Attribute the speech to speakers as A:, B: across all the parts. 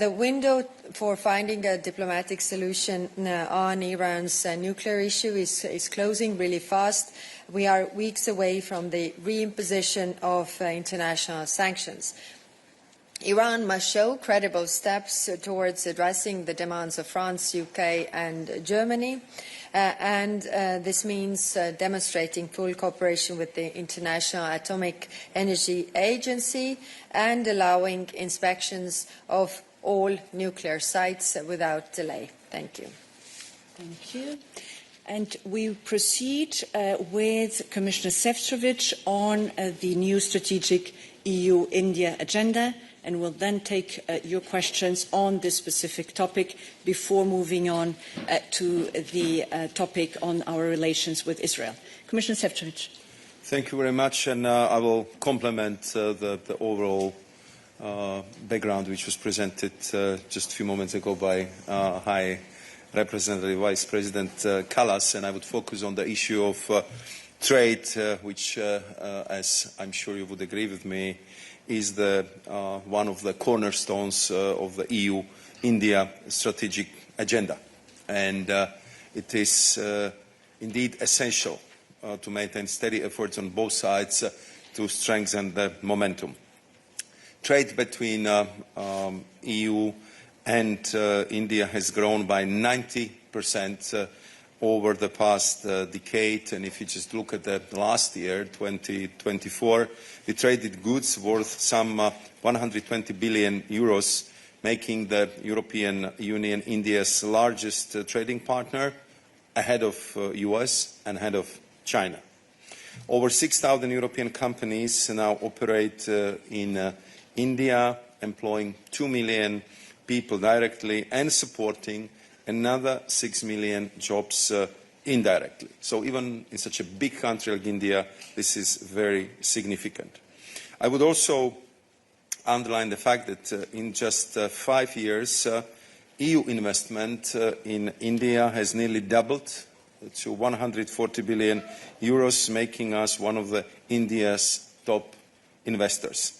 A: The window for finding a diplomatic solution on Iran's nuclear issue is closing really fast. We are weeks away from the reimposition of international sanctions. Iran must show credible steps towards addressing the demands of France, UK and Germany. This means demonstrating full cooperation with the International Atomic Energy Agency and allowing inspections of all nuclear sites without delay. Thank you.
B: Thank you. And we proceed with Commissioner Šefčovič on the new strategic EU-India agenda, and we'll then take your questions on this specific topic before moving on to the topic on our relations with Israel. Commissioner Šefčovič.
C: Thank you very much, and I will complement the overall background which was presented just a few moments ago by High Representative Vice President Kallas, and I would focus on the issue of trade, which, as I'm sure you would agree with me, is one of the cornerstones of the EU-India strategic agenda. And it is indeed essential to maintain steady efforts on both sides to strengthen the momentum. Trade between EU and India has grown by 90% over the past decade, and if you just look at the last year, 2024, we traded goods worth some 120 billion euros, making the European Union India's largest trading partner, ahead of US and ahead of China. Over 6,000 European companies now operate in India, employing 2 million people directly and supporting another 6 million jobs indirectly. So even in such a big country like India, this is very significant. I would also underline the fact that in just 5 years, EU investment in India has nearly doubled to 140 billion euros, making us one of India's top investors.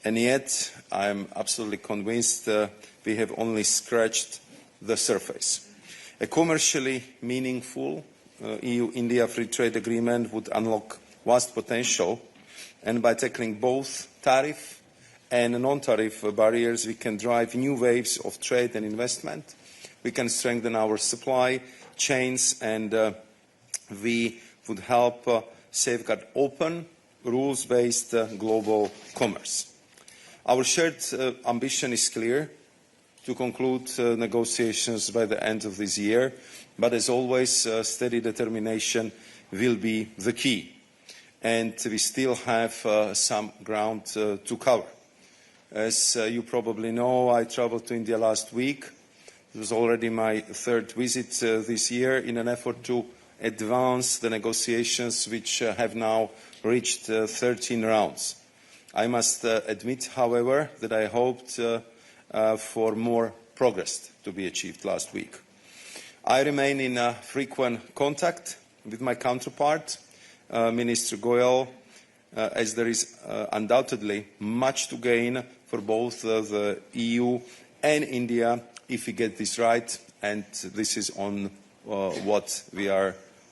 C: And yet, I am absolutely convinced we have only scratched the surface. A commercially meaningful EU-India free trade agreement would unlock vast potential, and by tackling both tariff and non-tariff barriers, we can drive new waves of trade and investment. We can strengthen our supply chains, and we would help safeguard open, rules-based global commerce. Our shared ambition is clear: to conclude negotiations by the end of this year, but as always, steady determination will be the key. And we still have some ground to cover. As you probably know, I traveled to India last week. It was already my third visit this year in an effort to advance the negotiations, which have now reached 13 rounds. I must admit, however, that I hoped for more progress to be achieved last week. I remain in frequent contact with my counterpart, Minister Goyal, as there is undoubtedly much to gain for both the EU and India if we get this right, and this is on what we are